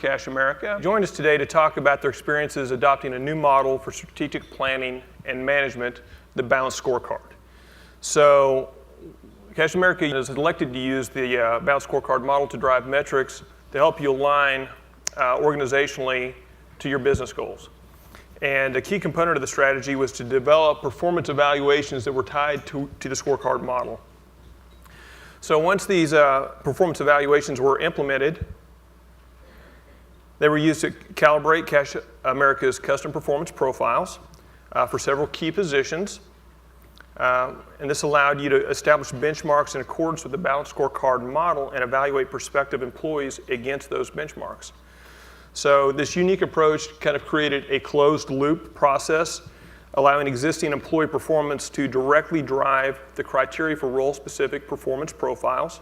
CashAmerica joined us today to talk about their experiences adopting a new model for strategic planning and management, the Balanced Scorecard. So CashAmerica has elected to use the Balanced Scorecard model to drive metrics to help you align organizationally to your business goals. And a key component of the strategy was to develop performance evaluations that were tied to the scorecard model. So once these performance evaluations were implemented, they were used to calibrate CashAmerica's custom performance profiles for several key positions. And this allowed you to establish benchmarks in accordance with the Balanced Scorecard model and evaluate prospective employees against those benchmarks. So this unique approach kind of created a closed loop process, allowing existing employee performance to directly drive the criteria for role-specific performance profiles,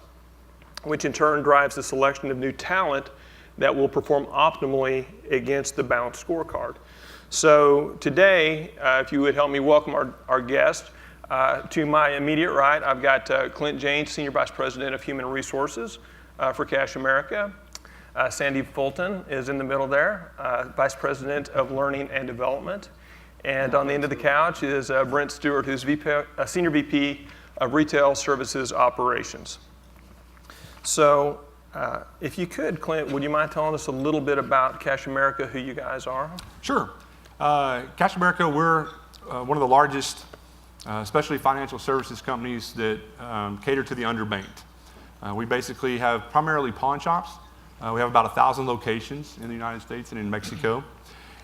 which in turn drives the selection of new talent that will perform optimally against the Balanced Scorecard. So today, if you would help me welcome our guest. To my immediate right, I've got Clint Janes, Senior Vice President of Human Resources for CashAmerica. Sandy Fulton is in the middle there, Vice President of Learning and Development. And on the end of the couch is Brent Stewart, who's Senior VP of Retail Services Operations. So if you could, Clint, would you mind telling us a little bit about CashAmerica, who you guys are? Sure. CashAmerica, we're one of the largest, especially financial services companies that cater to the underbanked. We basically have primarily pawn shops. We have about 1,000 locations in the United States and in Mexico.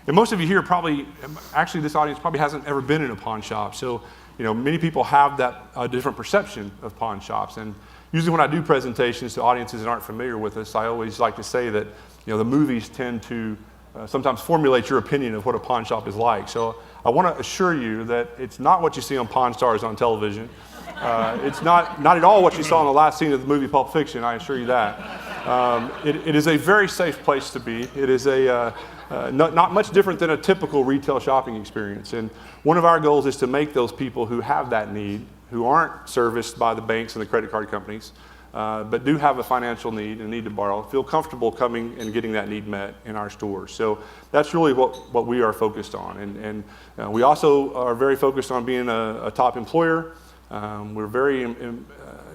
And most of you here probably, actually this audience probably hasn't ever been in a pawn shop. So, many people have that different perception of pawn shops. And usually when I do presentations to audiences that aren't familiar with us, I always like to say that, the movies tend to sometimes formulate your opinion of what a pawn shop is like. So I want to assure you that it's not what you see on Pawn Stars on television. It's not at all what you saw in the last scene of the movie Pulp Fiction, I assure you that. It is a very safe place to be. It is not much different than a typical retail shopping experience. And one of our goals is to make those people who have that need, who aren't serviced by the banks and the credit card companies, but do have a financial need and need to borrow, feel comfortable coming and getting that need met in our stores. So that's really what we are focused on. And we also are very focused on being a top employer. We're very,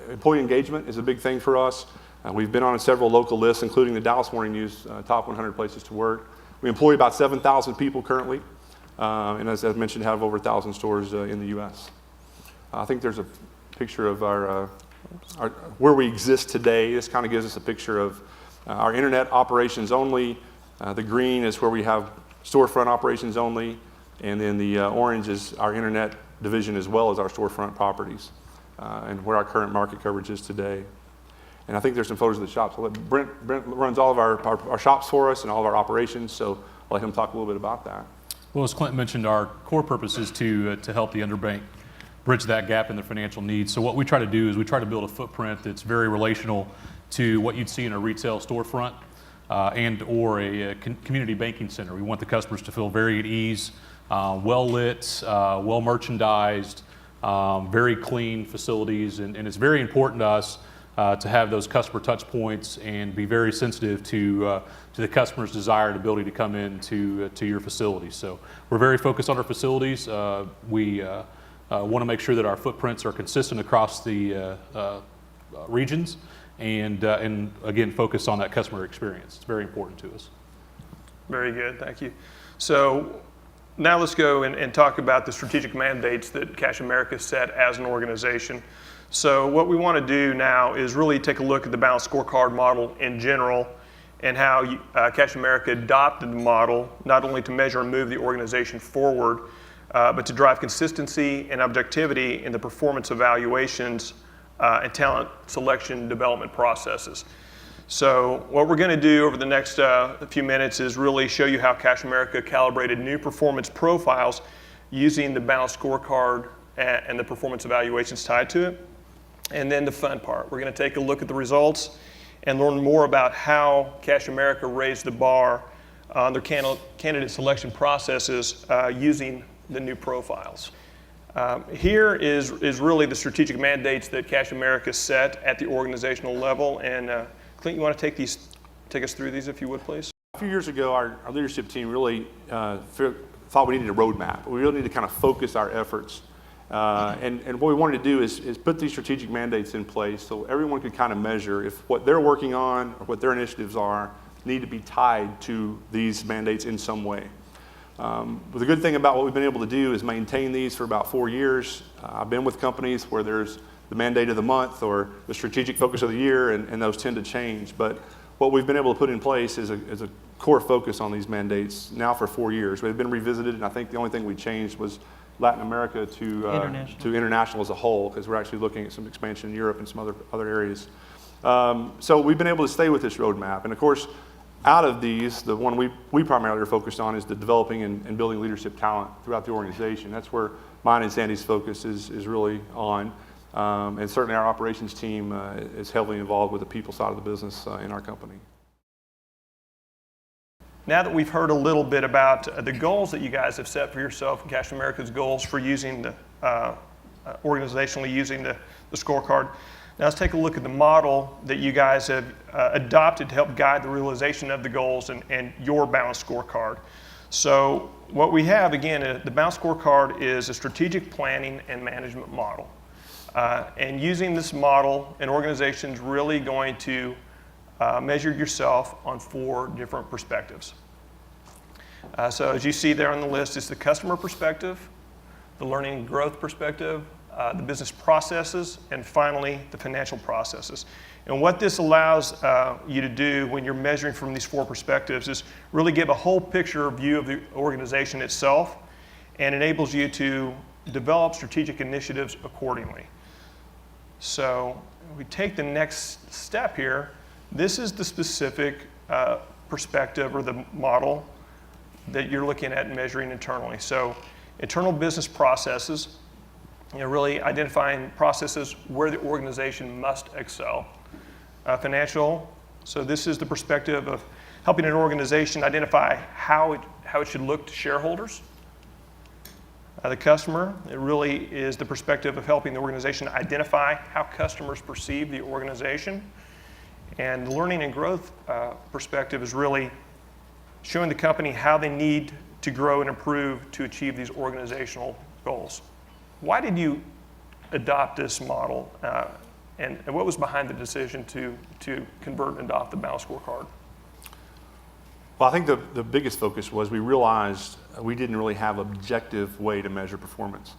employee engagement is a big thing for us. We've been on several local lists, including the Dallas Morning News top 100 places to work. We employ about 7,000 people currently, and as I mentioned, have over 1,000 stores in the U.S. I think there's a picture of our where we exist today. This kind of gives us a picture of our internet operations only. The green is where we have storefront operations only, and then the orange is our internet division as well as our storefront properties, and where our current market coverage is today. And I think there's some photos of the shops. Brent runs all of our shops for us and all of our operations, so I'll let him talk a little bit about that. Well, as Clint mentioned, our core purpose is to help the underbanked bridge that gap in their financial needs. So what we try to do is we try to build a footprint that's very relational to what you'd see in a retail storefront and or a community banking center. We want the customers to feel very at ease, well lit, well merchandised, very clean facilities, and it's very important to us to have those customer touch points and be very sensitive to the customer's desire and ability to come in to your facilities. So we're very focused on our facilities. We want to make sure that our footprints are consistent across the regions and again, focus on that customer experience. It's very important to us. Very good, thank you. So now let's go and talk about the strategic mandates that CashAmerica set as an organization. So what we want to do now is really take a look at the Balanced Scorecard model in general and how CashAmerica adopted the model, not only to measure and move the organization forward, but to drive consistency and objectivity in the performance evaluations and talent selection development processes. So what we're going to do over the next few minutes is really show you how CashAmerica calibrated new performance profiles using the Balanced Scorecard and the performance evaluations tied to it. And then the fun part, we're going to take a look at the results and learn more about how CashAmerica raised the bar on their candidate selection processes using the new profiles. Here is really the strategic mandates that CashAmerica set at the organizational level. And Clint, you want to take us through these if you would, please? A few years ago, our leadership team really thought we needed a roadmap. We really need to kind of focus our efforts. And what we wanted to do is put these strategic mandates in place so everyone could kind of measure if what they're working on or what their initiatives are need to be tied to these mandates in some way. But the good thing about what we've been able to do is maintain these for about 4 years. I've been with companies where there's the mandate of the month or the strategic focus of the year, and those tend to change. But what we've been able to put in place is a core focus on these mandates now for 4 years. They've been revisited, and I think the only thing we changed was Latin America to international as a whole, because we're actually looking at some expansion in Europe and some other areas. So we've been able to stay with this roadmap. And of course, out of these, the one we primarily are focused on is the developing and building leadership talent throughout the organization. That's where mine and Sandy's focus is really on. And certainly our operations team is heavily involved with the people side of the business in our company. Now that we've heard a little bit about the goals that you guys have set for yourself and CashAmerica's goals for using the organizationally using the scorecard, now let's take a look at the model that you guys have adopted to help guide the realization of the goals and your balanced scorecard. So what we have, again, the balanced scorecard is a strategic planning and management model. And using this model, an organization's really going to measure yourself on 4 different perspectives. So as you see there on the list, it's the customer perspective, the learning and growth perspective, the business processes, and finally, the financial processes. And what this allows you to do when you're measuring from these 4 perspectives is really give a whole picture view of the organization itself and enables you to develop strategic initiatives accordingly. So we take the next step here. This is the specific perspective or the model that you're looking at and measuring internally. So internal business processes, really identifying processes where the organization must excel. Financial, so this is the perspective of helping an organization identify how it should look to shareholders. The customer, it really is the perspective of helping the organization identify how customers perceive the organization. And the learning and growth perspective is really showing the company how they need to grow and improve to achieve these organizational goals. Why did you adopt this model, and what was behind the decision to convert and adopt the balanced scorecard? Well, I think the biggest focus was we realized we didn't really have an objective way to measure performance.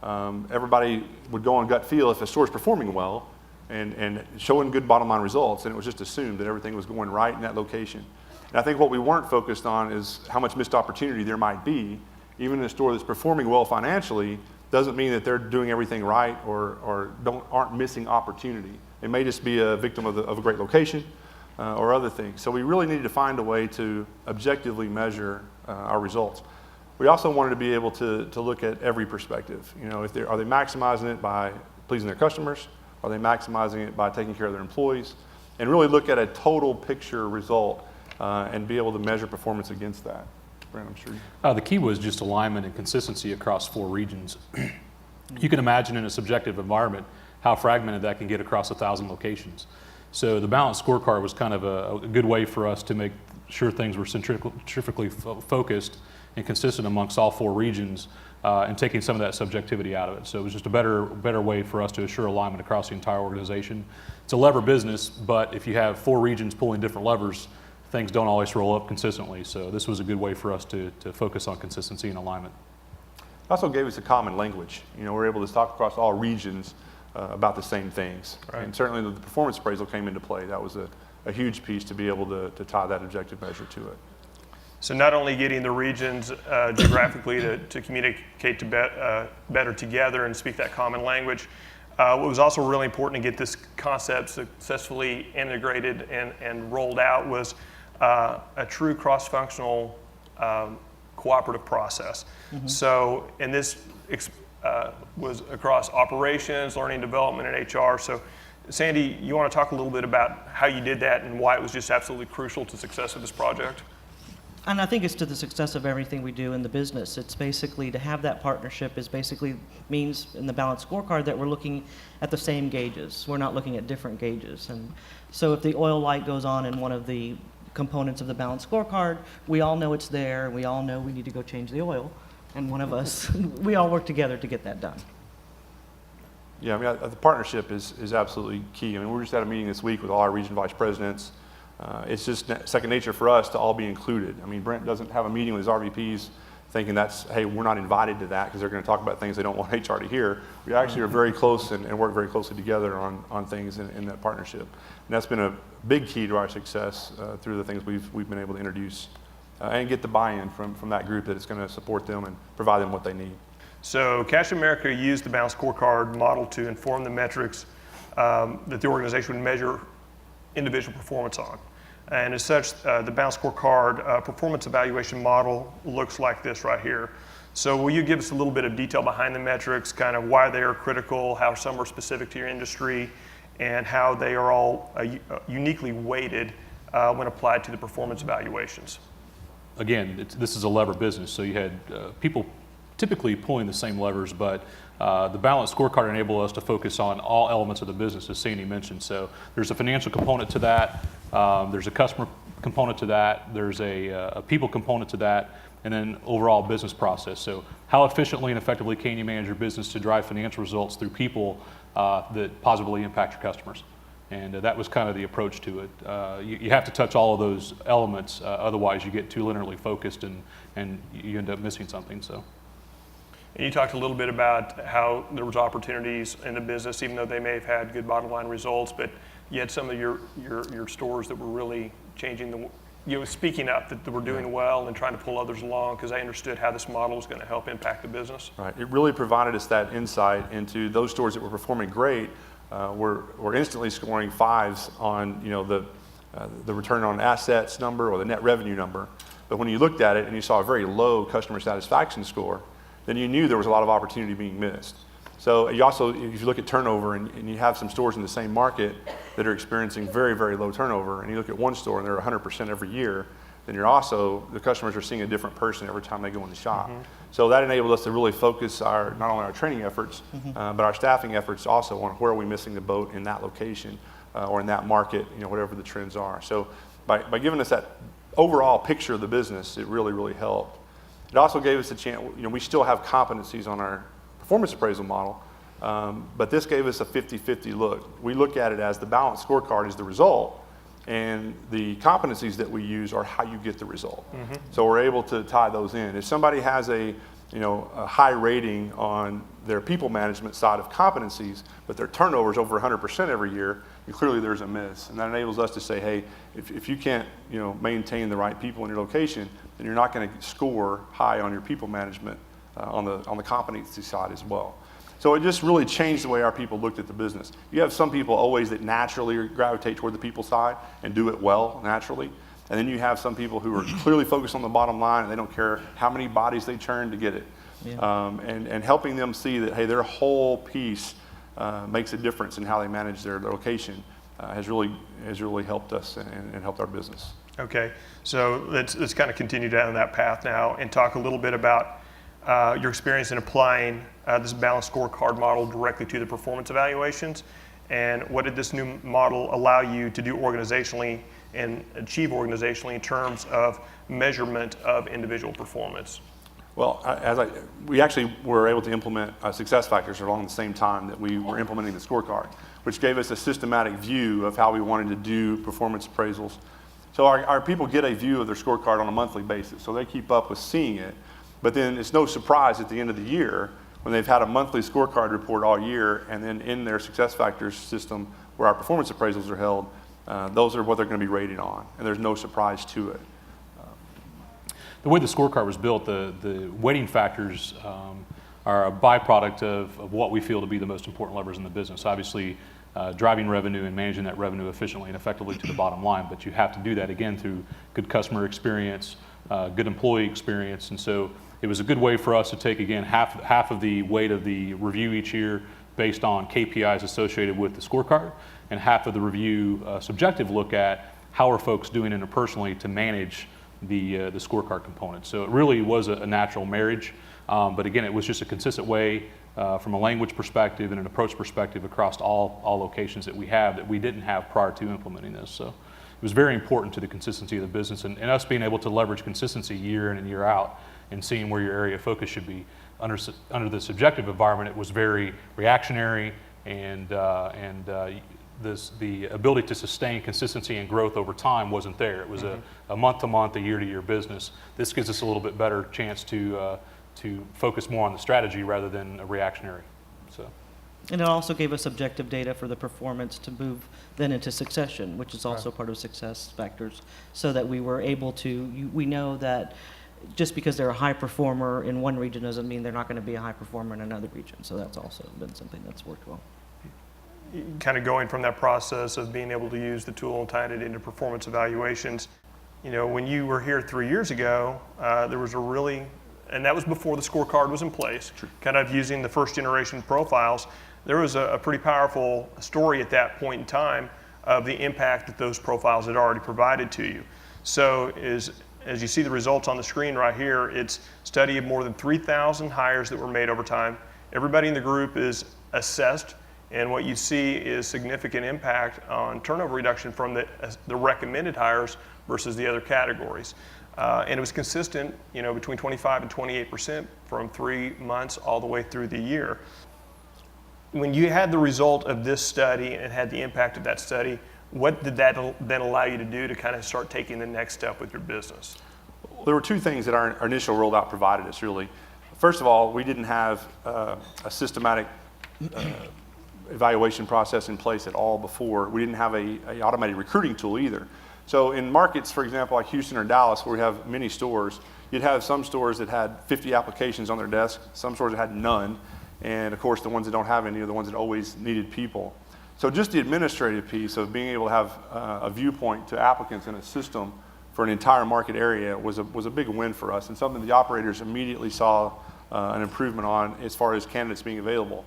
Everybody would go on gut feel if a store is performing well and showing good bottom line results, and it was just assumed that everything was going right in that location. And I think what we weren't focused on is how much missed opportunity there might be. Even in a store that's performing well financially doesn't mean that they're doing everything right or aren't missing opportunity. They may just be a victim of a great location or other things. So we really needed to find a way to objectively measure our results. We also wanted to be able to look at every perspective. Are they maximizing it by pleasing their customers? Are they maximizing it by taking care of their employees? And really look at a total picture result and be able to measure performance against that. Brent, I'm sure. The key was just alignment and consistency across 4 regions. You can imagine in a subjective environment how fragmented that can get across 1,000 locations. So the balanced scorecard was kind of a good way for us to make sure things were centrically focused and consistent amongst all 4 regions and taking some of that subjectivity out of it. So it was just a better way for us to assure alignment across the entire organization. It's a lever business, but if you have 4 regions pulling different levers, things don't always roll up consistently. So this was a good way for us to focus on consistency and alignment. It also gave us a common language. We're able to talk across all regions about the same things. Right. And certainly the performance appraisal came into play. That was a huge piece to be able to tie that objective measure to it. So not only getting the regions geographically to communicate better together and speak that common language, what was also really important to get this concept successfully integrated and rolled out was a true cross-functional cooperative process. Mm-hmm. So, and this was across operations, learning development, and HR. So, Sandy, you want to talk a little bit about how you did that and why it was just absolutely crucial to the success of this project? And I think it's to the success of everything we do in the business. It's basically to have that partnership is basically means in the balanced scorecard that we're looking at the same gauges. We're not looking at different gauges. And so if the oil light goes on in one of the components of the balanced scorecard. We all know it's there, and we all know we need to go change the oil. And one of us, we all work together to get that done. Yeah, I mean, the partnership is absolutely key. I mean, we just had a meeting this week with all our region vice presidents. It's just second nature for us to all be included. I mean, Brent doesn't have a meeting with his RVPs thinking that's, hey, we're not invited to that because they're going to talk about things they don't want HR to hear. We actually are very close and work very closely together on things in that partnership. And that's been a big key to our success through the things we've been able to introduce and get the buy-in from that group that it's going to support them and provide them what they need. So CashAmerica used the Balanced Scorecard model to inform the metrics that the organization would measure individual performance on. And as such, the Balanced Scorecard performance evaluation model looks like this right here. So will you give us a little bit of detail behind the metrics, kind of why they are critical, how some are specific to your industry, and how they are all uniquely weighted when applied to the performance evaluations? Again, this is a lever business, so you had people typically pulling the same levers, but the Balanced Scorecard enabled us to focus on all elements of the business, as Sandy mentioned. So there's a financial component to that, there's a customer component to that, there's a people component to that, and then overall business process. So how efficiently and effectively can you manage your business to drive financial results through people that positively impact your customers? And that was kind of the approach to it. You have to touch all of those elements, otherwise you get too linearly focused and you end up missing something. So. And you talked a little bit about how there was opportunities in the business, even though they may have had good bottom line results, but you had some of your stores that were really changing speaking up, that were doing well and trying to pull others along, because I understood how this model was going to help impact the business. Right. It really provided us that insight into those stores that were performing great. We're instantly scoring 5s on the return on assets number or the net revenue number. But when you looked at it and you saw a very low customer satisfaction score, then you knew there was a lot of opportunity being missed. So you also, if you look at turnover and you have some stores in the same market that are experiencing very, very low turnover, and you look at one store and they're 100% every year, then the customers are seeing a different person every time they go in the shop. Mm-hmm. So that enabled us to really focus not only our training efforts, but our staffing efforts also on where are we missing the boat in that location or in that market, whatever the trends are. So by giving us that overall picture of the business, it really, really helped. It also gave us a chance, we still have competencies on our performance appraisal model, but this gave us a 50-50 look. We look at it as the balanced scorecard is the result, and the competencies that we use are how you get the result. Mm-hmm. So we're able to tie those in. If somebody has a high rating on their people management side of competencies, but their turnover is over 100% every year, clearly there's a miss. And that enables us to say, hey, if you can't maintain the right people in your location, then you're not going to score high on your people management on the competency side as well. So it just really changed the way our people looked at the business. You have some people always that naturally gravitate toward the people side and do it well naturally. And then you have some people who are clearly focused on the bottom line and they don't care how many bodies they churn to get it. Yeah. And helping them see that, hey, their whole piece makes a difference in how they manage their location has really helped us and helped our business. Okay, so let's kind of continue down that path now and talk a little bit about your experience in applying this balanced scorecard model directly to the performance evaluations, and what did this new model allow you to do organizationally and achieve organizationally in terms of measurement of individual performance? Well, we actually were able to implement success factors along the same time that we were implementing the scorecard, which gave us a systematic view of how we wanted to do performance appraisals. So our people get a view of their scorecard on a monthly basis, so they keep up with seeing it. But then it's no surprise at the end of the year when they've had a monthly scorecard report all year, and then in their success factors system where our performance appraisals are held, those are what they're going to be rated on, and there's no surprise to it. The way the scorecard was built, the weighting factors are a byproduct of what we feel to be the most important levers in the business. Obviously, driving revenue and managing that revenue efficiently and effectively to the bottom line, but you have to do that again through good customer experience, good employee experience, and so it was a good way for us to take again half of the weight of the review each year based on KPIs associated with the scorecard, and half of the review subjective look at how are folks doing interpersonally to manage the scorecard component. So it really was a natural marriage, but again, it was just a consistent way from a language perspective and an approach perspective across all locations that we have that we didn't have prior to implementing this. So was very important to the consistency of the business, and us being able to leverage consistency year in and year out and seeing where your area of focus should be. Under the subjective environment, it was very reactionary, and the ability to sustain consistency and growth over time wasn't there. It was a month-to-month, a year-to-year business. This gives us a little bit better chance to focus more on the strategy rather than a reactionary. So. And it also gave us objective data for the performance to move then into succession, which is also part of success factors, so that we were able to, we know that just because they're a high performer in one region doesn't mean they're not going to be a high performer in another region. So that's also been something that's worked well. Kind of going from that process of being able to use the tool and tying it into performance evaluations. You know, when you were here 3 years ago, there was and that was before the scorecard was in place, kind of using the first generation profiles. There was a pretty powerful story at that point in time of the impact that those profiles had already provided to you. So as you see the results on the screen right here, it's a study of more than 3,000 hires that were made over time. Everybody in the group is assessed, and what you see is significant impact on turnover reduction from the recommended hires versus the other categories. And it was consistent, you know, between 25 and 28% from 3 months all the way through the year. When you had the result of this study and had the impact of that study, what did that then allow you to do to kind of start taking the next step with your business? Well, there were two things that our initial rollout provided us, really. First of all, we didn't have a systematic evaluation process in place at all before. We didn't have a automated recruiting tool either. So in markets, for example, like Houston or Dallas, where we have many stores, you'd have some stores that had 50 applications on their desk, some stores that had none, and of course the ones that don't have any are the ones that always needed people. So just the administrative piece of being able to have a viewpoint to applicants in a system for an entire market area was a big win for us, and something the operators immediately saw an improvement on as far as candidates being available.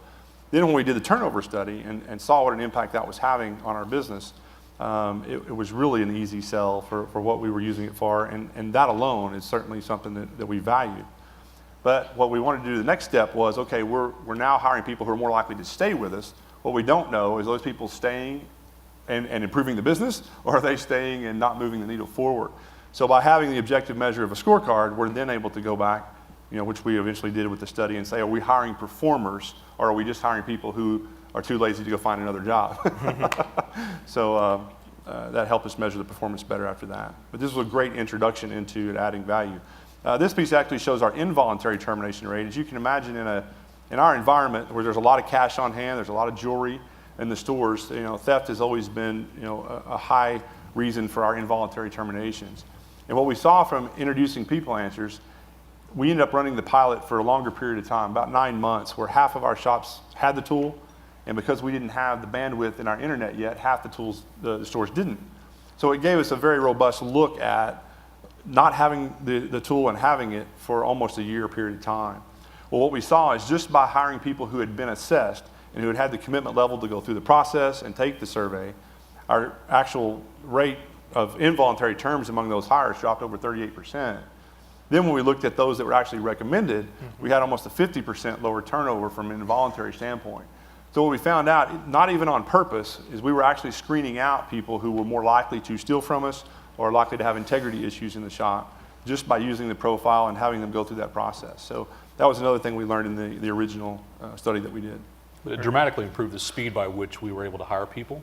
Then when we did the turnover study and saw what an impact that was having on our business, it was really an easy sell for what we were using it for, and that alone is certainly something that we value. But what we wanted to do, the next step was, okay, we're now hiring people who are more likely to stay with us. What we don't know is those people staying and improving the business, or are they staying and not moving the needle forward? So by having the objective measure of a scorecard, we're then able to go back, you know, which we eventually did with the study, and say, are we hiring performers, or are we just hiring people who are too lazy to go find another job? So that helped us measure the performance better after that. But this was a great introduction into adding value. This piece actually shows our involuntary termination rate. As you can imagine, in our environment where there's a lot of cash on hand, there's a lot of jewelry in the stores, you know, theft has always been, you know, a high reason for our involuntary terminations. And what we saw from introducing PeopleAnswers, we ended up running the pilot for a longer period of time, about 9 months, where half of our shops had the tool, and because we didn't have the bandwidth in our internet yet, half the tools the stores didn't. So it gave us a very robust look at not having the tool and having it for almost a year period of time. Well, what we saw is just by hiring people who had been assessed and who had had the commitment level to go through the process and take the survey, our actual rate of involuntary terms among those hires dropped over 38%. Then when we looked at those that were actually recommended, we had almost a 50% lower turnover from an involuntary standpoint. So what we found out, not even on purpose, is we were actually screening out people who were more likely to steal from us or likely to have integrity issues in the shop just by using the profile and having them go through that process. So that was another thing we learned in the original study that we did. But it dramatically improved the speed by which we were able to hire people,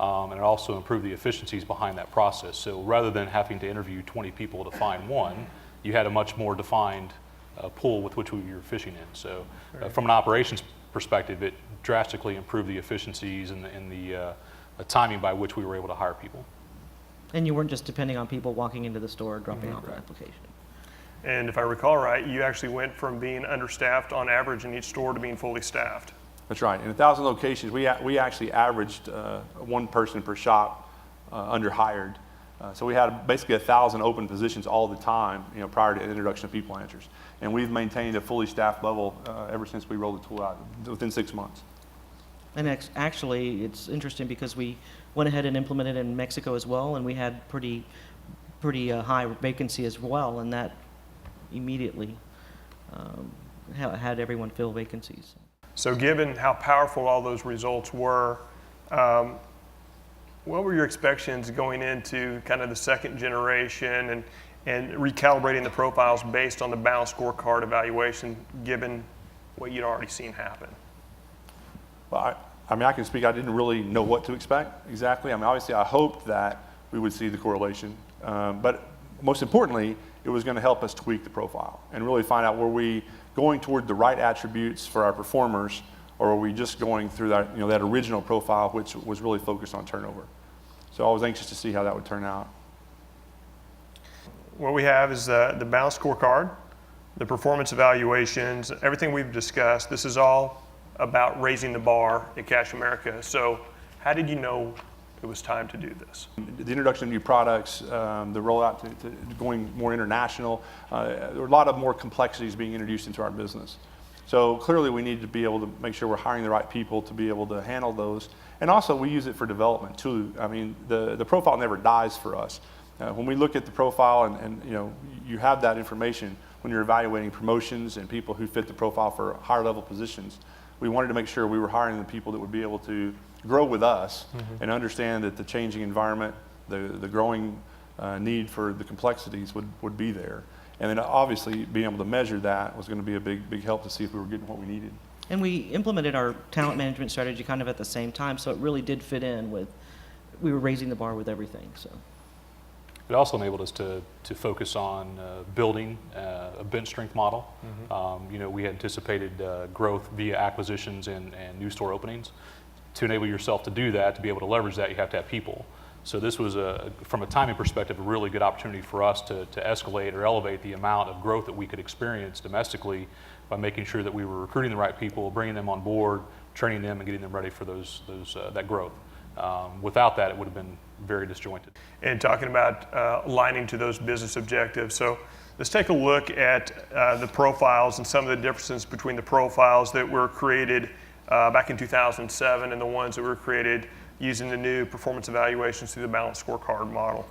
and it also improved the efficiencies behind that process. So rather than having to interview 20 people to find one, you had a much more defined pool with which we were fishing in. So from an operations perspective, it drastically improved the efficiencies and the timing by which we were able to hire people. And you weren't just depending on people walking into the store, dropping off an application. And if I recall right, you actually went from being understaffed on average in each store to being fully staffed. That's right. In 1,000 locations, we actually averaged one person per shop underhired. So we had basically 1,000 open positions all the time, you know, prior to the introduction of PeopleAnswers. And we've maintained a fully staffed level ever since we rolled the tool out within 6 months. And actually, it's interesting because we went ahead and implemented it in Mexico as well, and we had pretty high vacancy as well, and that immediately had everyone fill vacancies. What were your expectations going into kind of the second generation and recalibrating the profiles based on the Balanced Scorecard evaluation, given what you'd already seen happen? Well, I mean, I can speak. I didn't really know what to expect exactly. I mean, obviously, I hoped that we would see the correlation, but most importantly, it was going to help us tweak the profile and really find out, were we going toward the right attributes for our performers, or were we just going through that, that original profile, which was really focused on turnover. So I was anxious to see how that would turn out. What we have is the Balanced Scorecard, the performance evaluations, everything we've discussed. This is all about raising the bar at CashAmerica. So how did you know it was time to do this? The introduction of new products, the rollout to going more international, there were a lot of more complexities being introduced into our business. So clearly we need to be able to make sure we're hiring the right people to be able to handle those. And also we use it for development too. I mean, the profile never dies for us. When we look at the profile and you have that information when you're evaluating promotions and people who fit the profile for higher level positions, we wanted to make sure we were hiring the people that would be able to grow with us and understand that the changing environment, the growing need for the complexities would be there. And then obviously being able to measure that was going to be a big help to see if we were getting what we needed. And we implemented our talent management strategy kind of at the same time, so it really did fit in with, we were raising the bar with everything, so. It also enabled us to focus on building a bench strength model. We had anticipated growth via acquisitions and new store openings. To enable yourself to do that, to be able to leverage that, you have to have people. So this was, from a timing perspective, a really good opportunity for us to escalate or elevate the amount of growth that we could experience domestically by making sure that we were recruiting the right people, bringing them on board, training them, and getting them ready for that growth. Without that, it would have been very disjointed. And talking about aligning to those business objectives. So let's take a look at the profiles and some of the differences between the profiles that were created back in 2007 and the ones that were created using the new performance evaluations through the Balanced Scorecard model.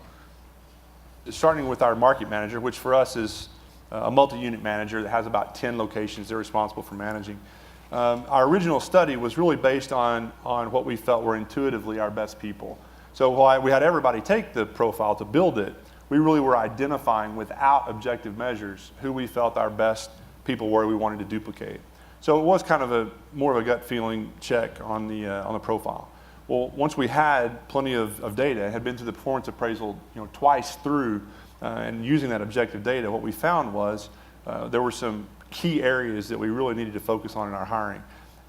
Starting with our market manager, which for us is a multi-unit manager that has about 10 locations they're responsible for managing. Our original study was really based on what we felt were intuitively our best people. So while we had everybody take the profile to build it, we really were identifying without objective measures who we felt our best people were we wanted to duplicate. So it was kind of more of a gut feeling check on the profile. Well, once we had plenty of data, had been through the performance appraisal twice through, and using that objective data, what we found was there were some key areas that we really needed to focus on in our hiring.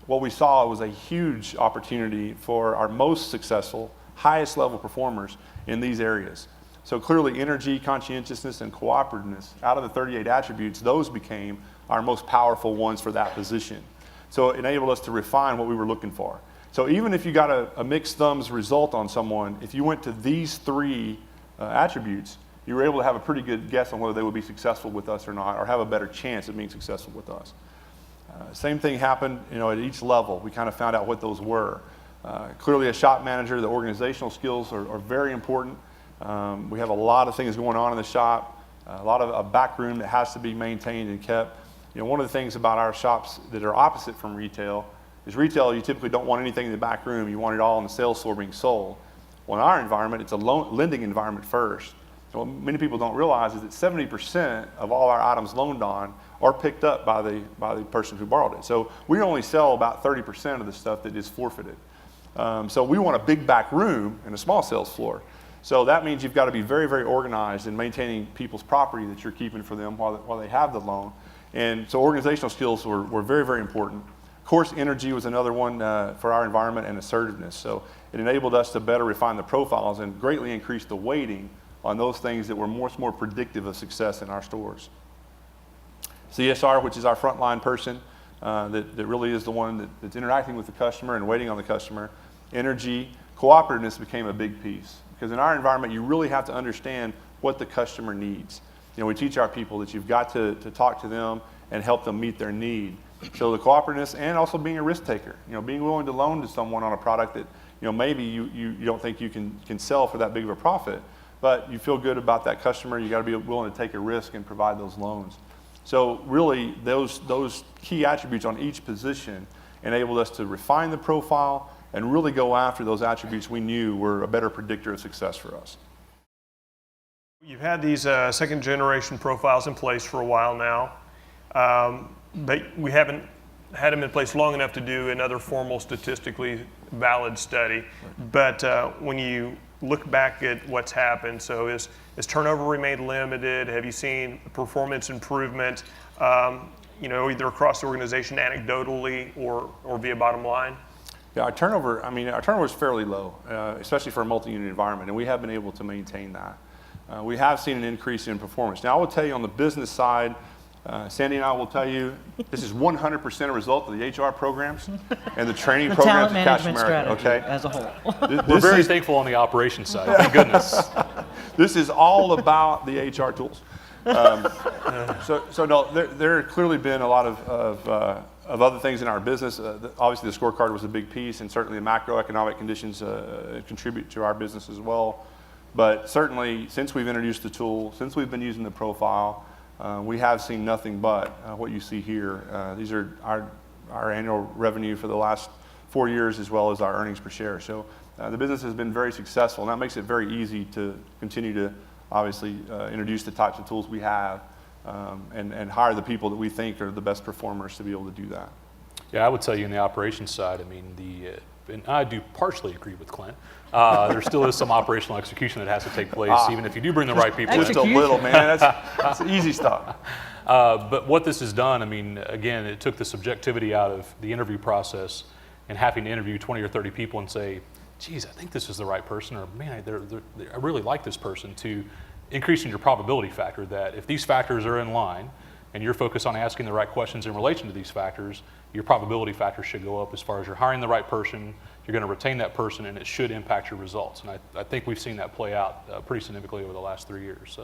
What we saw was a huge opportunity for our most successful, highest level performers in these areas. So clearly energy, conscientiousness, and cooperativeness, out of the 38 attributes, those became our most powerful ones for that position. So it enabled us to refine what we were looking for. So even if you got a mixed thumbs result on someone, if you went to these three attributes, you were able to have a pretty good guess on whether they would be successful with us or not, or have a better chance at being successful with us. Same thing happened, at each level. We kind of found out what those were. Clearly, a shop manager, the organizational skills are very important. We have a lot of things going on in the shop, a lot of a back room that has to be maintained and kept. One of the things about our shops that are opposite from retail is retail, you typically don't want anything in the back room. You want it all on the sales floor being sold. Well, in our environment, it's a lending environment first. So what many people don't realize is that 70% of all our items loaned on are picked up by the person who borrowed it. So we only sell about 30% of the stuff that is forfeited. So we want a big back room and a small sales floor. So that means you've got to be very, very organized in maintaining people's property that you're keeping for them while they have the loan. And so organizational skills were very, very important. Of course, energy was another one for our environment, and assertiveness. So it enabled us to better refine the profiles and greatly increase the weighting on those things that were much more predictive of success in our stores. CSR, which is our frontline person, that really is the one that's interacting with the customer and waiting on the customer. Energy, cooperativeness became a big piece. Because in our environment, you really have to understand what the customer needs. We teach our people that you've got to talk to them and help them meet their need. So the cooperativeness, and also being a risk taker, being willing to loan to someone on a product that maybe you don't think you can sell for that big of a profit, but you feel good about that customer. You got to be willing to take a risk and provide those loans. So really, those key attributes on each position enabled us to refine the profile and really go after those attributes we knew were a better predictor of success for us. You've had these second generation profiles in place for a while now, but we haven't had them in place long enough to do another formal statistically valid study. But when you look back at what's happened, so is turnover remained limited? Have you seen performance improvement, either across the organization anecdotally or via bottom line? Yeah, our turnover is fairly low, especially for a multi-unit environment, and we have been able to maintain that. We have seen an increase in performance. Now, I will tell you on the business side, Sandy and I will tell you, this is 100% a result of the HR programs and the training The programs talent at management CashAmerica, strategy okay? as a whole. We're very thankful on the operations side, thank goodness. This is all about the HR tools. So no, there have clearly been a lot of other things in our business. Obviously, the scorecard was a big piece, and certainly the macroeconomic conditions contribute to our business as well. But certainly, since we've introduced the tool, since we've been using the profile, we have seen nothing but what you see here. These are our annual revenue for the last 4 years, as well as our earnings per share. So the business has been very successful, and that makes it very easy to continue to obviously introduce the types of tools we have and hire the people that we think are the best performers to be able to do that. Yeah, I would tell you in the operations side, and I do partially agree with Clint. There still is some operational execution that has to take place, even if you do bring the right people in. Just a little, man. That's easy stuff. But what this has done, again, it took the subjectivity out of the interview process and having to interview 20 or 30 people and say, geez, I think this is the right person, or man, I really like this person, to increasing your probability factor that if these factors are in line and you're focused on asking the right questions in relation to these factors, your probability factor should go up as far as you're hiring the right person, you're going to retain that person, and it should impact your results. And I think we've seen that play out pretty significantly over the last 3 years.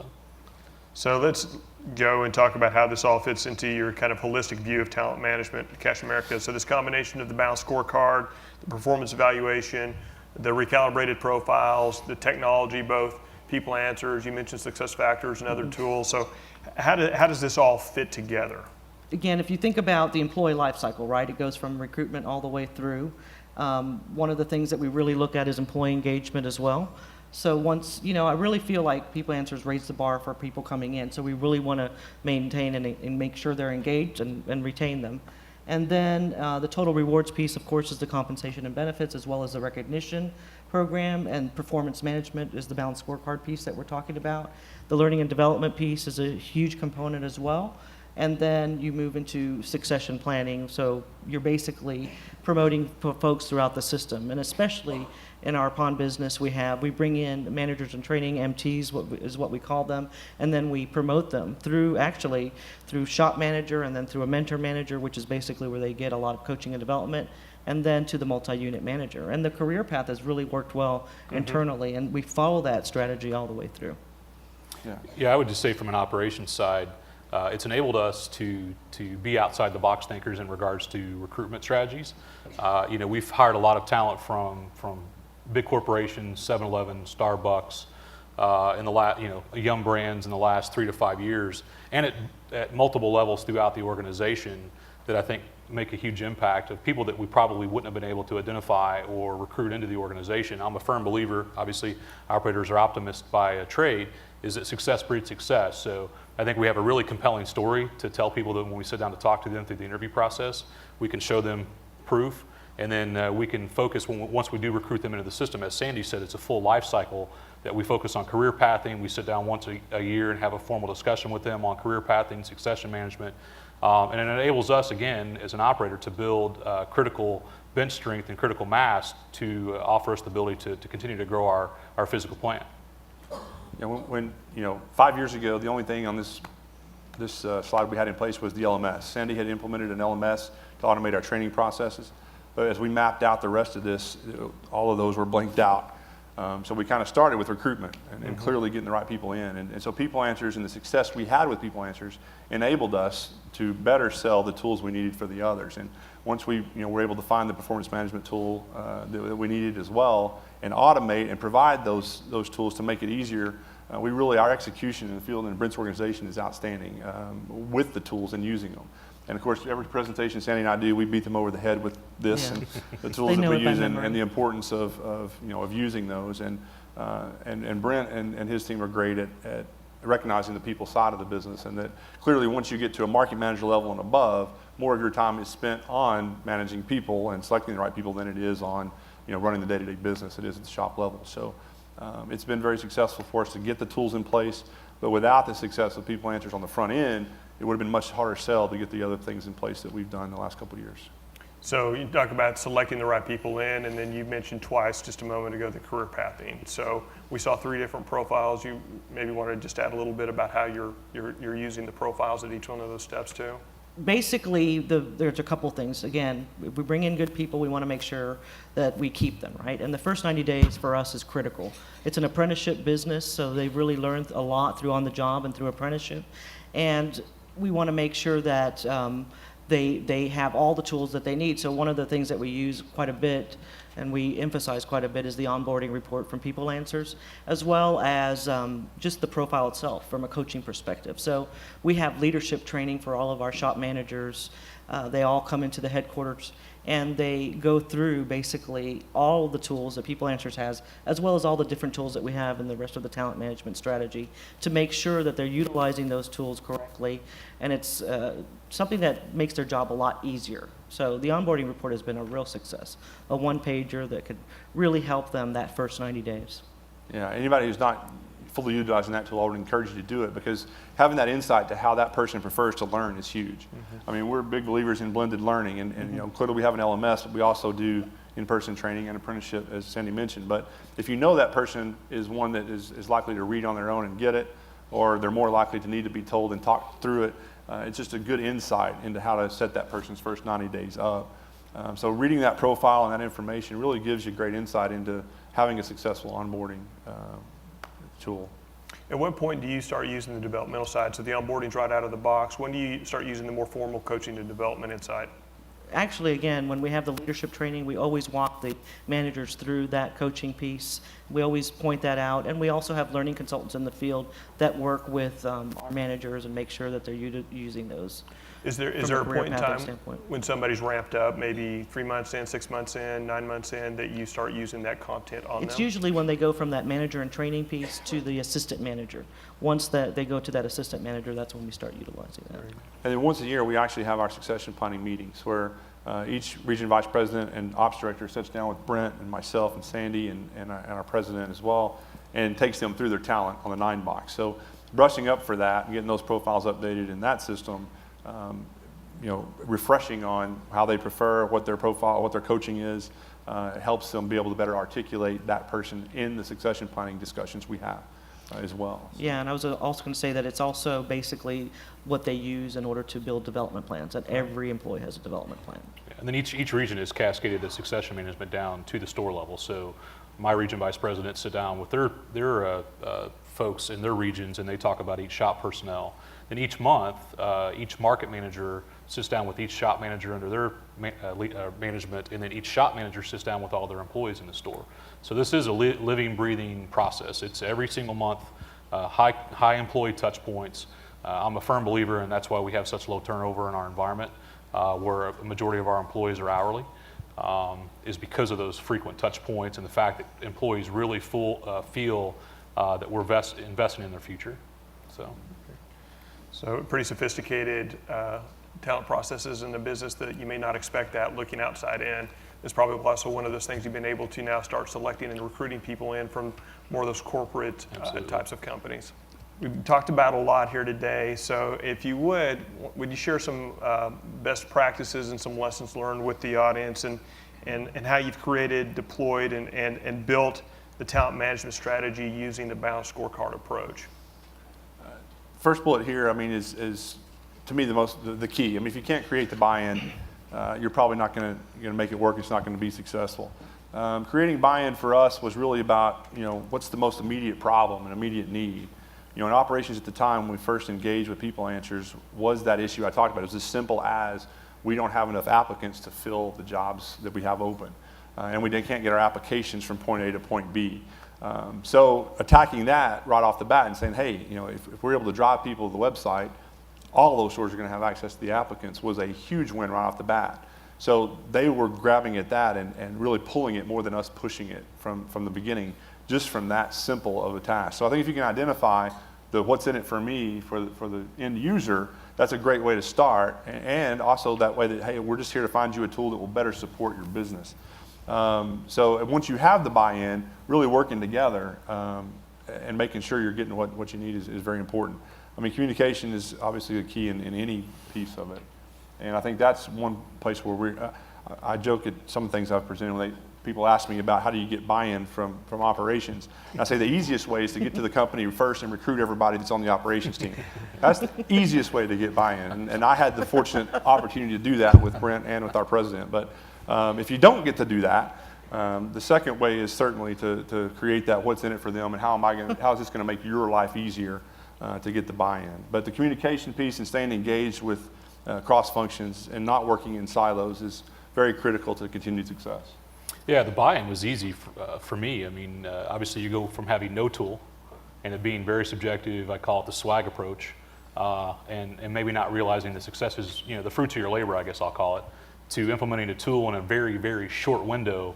So let's go and talk about how this all fits into your kind of holistic view of talent management at CashAmerica. So this combination of the balanced scorecard, the performance evaluation, the recalibrated profiles, the technology, both PeopleAnswers, you mentioned SuccessFactors and other tools. So how does this all fit together? Again, if you think about the employee life cycle, right, it goes from recruitment all the way through. One of the things that we really look at is employee engagement as well. So once, I really feel like PeopleAnswers raise the bar for people coming in. So we really want to maintain and make sure they're engaged and retain them. And then the total rewards piece, of course, is the compensation and benefits, as well as the recognition program, and performance management is the balanced scorecard piece that we're talking about. The learning and development piece is a huge component as well. And then you move into succession planning. So you're basically promoting folks throughout the system. And especially in our pond business, we bring in managers in training, MTs is what we call them, and then we promote them through shop manager and then through a mentor manager, which is basically where they get a lot of coaching and development, and then to the multi-unit manager. And the career path has really worked well internally, and we follow that strategy all the way through. Yeah, I would just say from an operations side, it's enabled us to be outside the box thinkers in regards to recruitment strategies. We've hired a lot of talent from big corporations, 7-Eleven, Starbucks, Yum Brands in the last 3 to 5 years, and at multiple levels throughout the organization that I think make a huge impact of people that we probably wouldn't have been able to identify or recruit into the organization. I'm a firm believer, obviously operators are optimists by trade, is that success breeds success. So I think we have a really compelling story to tell people that when we sit down to talk to them through the interview process, we can show them proof, and then we can focus once we do recruit them into the system. As Sandy said, it's a full life cycle that we focus on career pathing. We sit down once a year and have a formal discussion with them on career pathing, succession management, and it enables us, again, as an operator, to build critical bench strength and critical mass to offer us the ability to continue to grow our physical plant. When 5 years ago, the only thing on this slide we had in place was the LMS. Sandy had implemented an LMS to automate our training processes. But as we mapped out the rest of this, all of those were blanked out. So we kind of started with recruitment and clearly getting the right people in. And so PeopleAnswers and the success we had with PeopleAnswers enabled us to better sell the tools we needed for the others. And once we were able to find the performance management tool that we needed as well, and automate and provide those tools to make it easier, our execution in the field and Brent's organization is outstanding with the tools and using them. And of course, every presentation Sandy and I do, we beat them over the head with this Yeah. and the tools They that know we it by use memory. and the importance of using those. And Brent and his team are great at recognizing the people side of the business, and that clearly once you get to a market manager level and above, more of your time is spent on managing people and selecting the right people than it is on running the day-to-day business. It is at the shop level. So it's been very successful for us to get the tools in place, but without the success of PeopleAnswers on the front end, it would have been much harder sell to get the other things in place that we've done the last couple of years. So you talk about selecting the right people in, and then you mentioned twice just a moment ago the career pathing. So we saw 3 different profiles. You maybe want to just add a little bit about how you're using the profiles at each one of those steps too? Basically, there's a couple things. Again, if we bring in good people, we want to make sure that we keep them, right? And the first 90 days for us is critical. It's an apprenticeship business, so they've really learned a lot through on the job and through apprenticeship. And we want to make sure that they have all the tools that they need. So one of the things that we use quite a bit and we emphasize quite a bit is the onboarding report from PeopleAnswers, as well as just the profile itself from a coaching perspective. So we have leadership training for all of our shop managers. They all come into the headquarters and they go through basically all the tools that PeopleAnswers has, as well as all the different tools that we have in the rest of the talent management strategy, to make sure that they're utilizing those tools correctly. And it's something that makes their job a lot easier. So the onboarding report has been a real success, a one-pager that could really help them that first 90 days. Yeah, anybody who's not fully utilizing that tool, I would encourage you to do it, because having that insight to how that person prefers to learn is huge. Mm-hmm. I mean, we're big believers in blended learning, and clearly we have an LMS, but we also do in-person training and apprenticeship, as Sandy mentioned. But if you know that person is one that is likely to read on their own and get it, or they're more likely to need to be told and talk through it, it's just a good insight into how to set that person's first 90 days up. So reading that profile and that information really gives you great insight into having a successful onboarding tool. At what point do you start using the developmental side? So the onboarding's right out of the box. When do you start using the more formal coaching and development inside? Actually, again, when we have the leadership training, we always walk the managers through that coaching piece. We always point that out. And we also have learning consultants in the field that work with our managers and make sure that they're using those. Is there From a a career point in pathing time standpoint. when somebody's ramped up, maybe 3 months in, 6 months in, 9 months in, that you start using that content on It's them? usually when they go from that manager and training piece to the assistant manager. Once that they go to that assistant manager, that's when we start utilizing that. And then once a year, we actually have our succession planning meetings where each region vice president and ops director sits down with Brent and myself and Sandy and our president as well, and takes them through their talent on the 9 box. So brushing up for that and getting those profiles updated in that system, refreshing on how they prefer, what their profile, what their coaching is, helps them be able to better articulate that person in the succession planning discussions we have as well. Yeah, and I was also going to say that it's also basically what they use in order to build development plans, that every employee has a development plan. And then each region has cascaded the succession management down to the store level. So my region vice presidents sit down with their folks in their regions, and they talk about each shop personnel. Then each month, each market manager sits down with each shop manager under their management, and then each shop manager sits down with all their employees in the store. So this is a living, breathing process. It's every single month, high employee touch points. I'm a firm believer, and that's why we have such low turnover in our environment, where a majority of our employees are hourly, is because of those frequent touch points and the fact that employees really feel that we're investing in their future. So pretty sophisticated talent processes in the business that you may not expect that looking outside in. Is probably also one of those things you've been able to now start selecting and recruiting people in from more of those corporate types of companies. We've talked about a lot here today, so if you would you share some best practices and some lessons learned with the audience and how you've created, deployed, and built the talent management strategy using the Balanced Scorecard approach? First bullet here, is to me the key. If you can't create the buy-in, you're probably not going to make it work. It's not going to be successful. Creating buy-in for us was really about what's the most immediate problem and immediate need. In operations at the time when we first engaged with PeopleAnswers was that issue I talked about. It was as simple as we don't have enough applicants to fill the jobs that we have open, and we can't get our applications from point A to point B. So attacking that right off the bat and saying, hey, if we're able to drive people to the website, all of those stores are going to have access to the applicants was a huge win right off the bat. So they were grabbing at that and really pulling it more than us pushing it from the beginning, just from that simple of a task. So I think if you can identify what's in it for me, for the end user, that's a great way to start. And also that way that, hey, we're just here to find you a tool that will better support your business. So once you have the buy-in, really working together and making sure you're getting what you need is very important. I mean, communication is obviously the key in any piece of it. And I think that's one place where I joke at some things I've presented when people ask me about how do you get buy-in from operations. And I say the easiest way is to get to the company first and recruit everybody that's on the operations team. That's the easiest way to get buy-in. And I had the fortunate opportunity to do that with Brent and with our president. But if you don't get to do that, the second way is certainly to create that what's in it for them and how is this going to make your life easier to get the buy-in. But the communication piece and staying engaged with cross functions and not working in silos is very critical to continued success. Yeah, the buy-in was easy for me. I mean, obviously you go from having no tool and it being very subjective, I call it the swag approach, and maybe not realizing the success is, the fruits of your labor, I guess I'll call it, to implementing a tool in a very, very short window.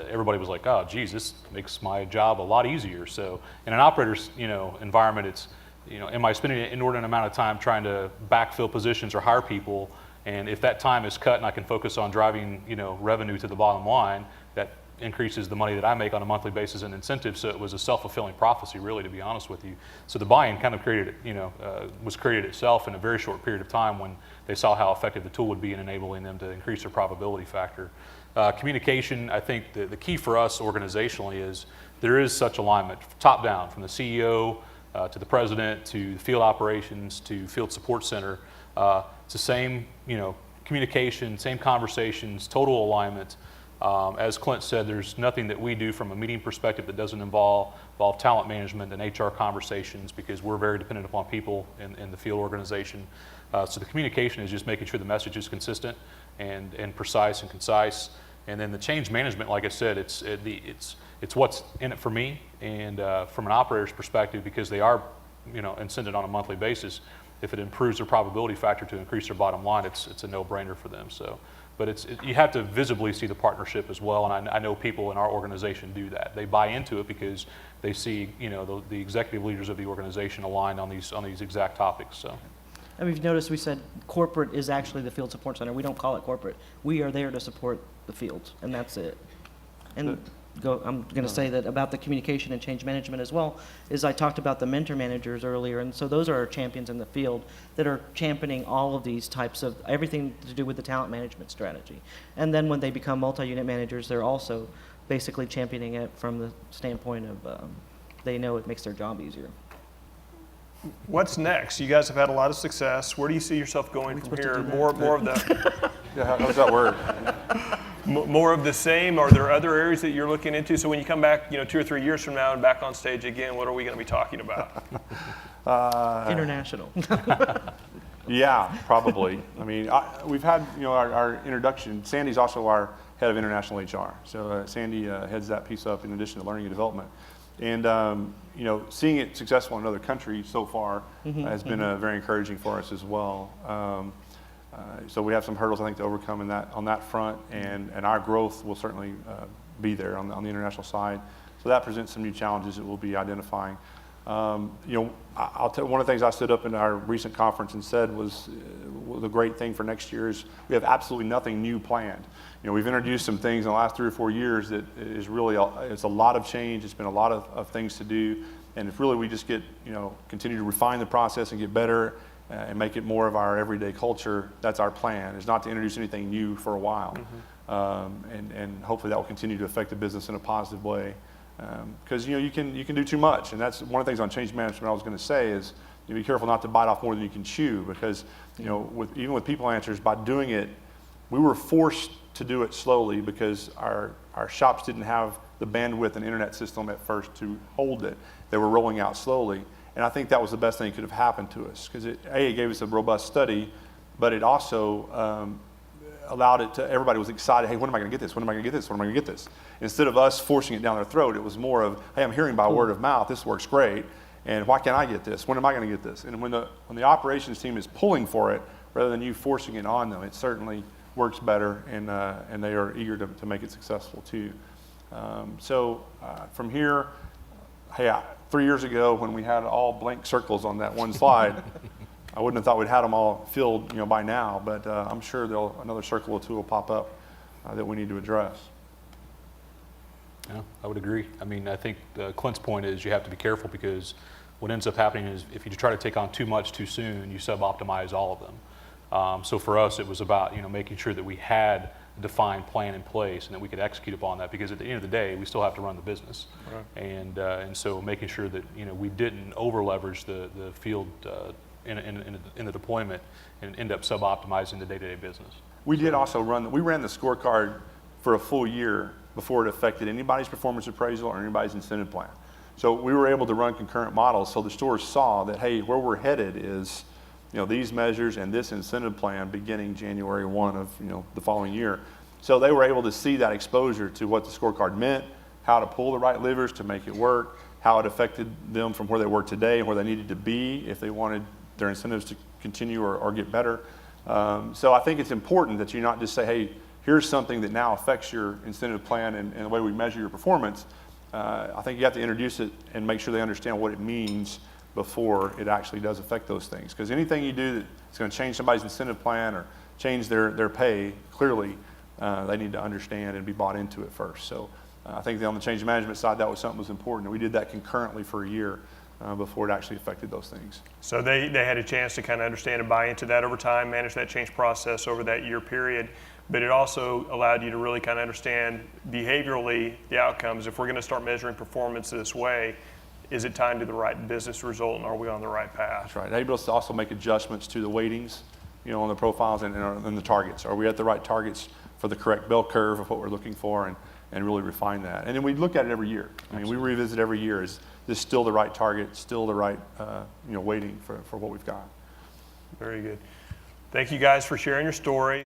Everybody was like, oh, geez, this makes my job a lot easier. So in an operator's, environment, it's, am I spending an inordinate amount of time trying to backfill positions or hire people? And if that time is cut and I can focus on driving, revenue to the bottom line, that increases the money that I make on a monthly basis and incentives. So it was a self-fulfilling prophecy, really, to be honest with you. So the buy-in kind of was created itself in a very short period of time when they saw how effective the tool would be in enabling them to increase their probability factor. Communication, I think the key for us organizationally is there is such alignment, top down, from the CEO to the president to the field operations to field support center. It's the same, communication, same conversations, total alignment. As Clint said, there's nothing that we do from a meeting perspective that doesn't involve talent management and HR conversations because we're very dependent upon people in the field organization. So the communication is just making sure the message is consistent and precise and concise. And then the change management, like I said, it's what's in it for me and from an operator's perspective, because they are, incented on a monthly basis. If it improves their probability factor to increase their bottom line, it's a no-brainer for them. So, but you have to visibly see the partnership as well, and I know people in our organization do that. They buy into it because they see, the executive leaders of the organization aligned on these exact topics. So. And we've noticed we said corporate is actually the field support center. We don't call it corporate. We are there to support the field, and that's it. And I'm going to say that about the communication and change management as well, is I talked about the mentor managers earlier, and so those are our champions in the field that are championing all of these types of everything to do with the talent management strategy. And then when they become multi-unit managers, they're also basically championing it from the standpoint of they know it makes their job easier. What's next? You guys have had a lot of success. Where do you see yourself going from here? More of the Yeah, how's that word? more of the same? Are there other areas that you're looking into? So when you come back, 2 or 3 years from now and back on stage again, what are we going to be talking about? International. Yeah, probably. I mean, we've had our introduction. Sandy's also our head of international HR. So Sandy heads that piece up in addition to learning and development. And seeing it successful in other countries so far has been very encouraging for us as well. So we have some hurdles, I think, to overcome on that front, and our growth will certainly be there on the international side. So that presents some new challenges that we'll be identifying. I'll tell one of the things I stood up in our recent conference and said was the great thing for next year is we have absolutely nothing new planned. We've introduced some things in the last 3 or 4 years that is really it's a lot of change. It's been a lot of things to do, and if really we just get continue to refine the process and get better and make it more of our everyday culture, that's our plan. Is not to introduce anything new for a while, and hopefully that will continue to affect the business in a positive way. Because you can do too much, and that's one of the things on change management I was going to say is be careful not to bite off more than you can chew, because even with PeopleAnswers, by doing it, we were forced to do it slowly because our shops didn't have the bandwidth and internet system at first to hold it. They were rolling out slowly, and I think that was the best thing that could have happened to us, because it gave us a robust study, but it also allowed it to, everybody was excited, hey, when am I going to get this? When am I going to get this? When am I going to get this? Instead of us forcing it down their throat, it was more of, hey, I'm hearing by word of mouth, this works great. And why can't I get this? When am I going to get this? And when the operations team is pulling for it, rather than you forcing it on them, it certainly works better, and they are eager to make it successful too. From here, hey, 3 years ago when we had all blank circles on that one slide, I wouldn't have thought we'd had them all filled, by now, but I'm sure another circle or two will pop up that we need to address. Yeah, I would agree. I mean, I think Clint's point is you have to be careful, because what ends up happening is if you try to take on too much too soon, you sub-optimize all of them. So for us, it was about making sure that we had a defined plan in place and that we could execute upon that, because at the end of the day, we still have to run the business. Right. And so making sure that we didn't over leverage the field in the deployment and end up sub-optimizing the day-to-day business. We did also we ran the scorecard for a full year before it affected anybody's performance appraisal or anybody's incentive plan. So we were able to run concurrent models, so the stores saw that, hey, where we're headed is these measures and this incentive plan beginning January 1 of the following year. So they were able to see that exposure to what the scorecard meant, how to pull the right levers to make it work, how it affected them from where they were today and where they needed to be if they wanted their incentives to continue or get better. So I think it's important that you not just say, hey, here's something that now affects your incentive plan and the way we measure your performance. I think you have to introduce it and make sure they understand what it means before it actually does affect those things. Because anything you do that's going to change somebody's incentive plan or change their pay, clearly they need to understand and be bought into it first. So I think on the change management side, that was something that was important. We did that concurrently for a year before it actually affected those things. So they had a chance to kind of understand and buy into that over time, manage that change process over that year period. But it also allowed you to really kind of understand behaviorally the outcomes. If we're going to start measuring performance this way, is it tied to the right business result, and are we on the right path? That's right. Able to also make adjustments to the weightings, on the profiles and the targets. Are we at the right targets for the correct bell curve of what we're looking for, and really refine that. And then we look at it every year. I mean, we revisit every year. Is this still the right target, still the right weighting for what we've got? Very good. Thank you guys for sharing your story.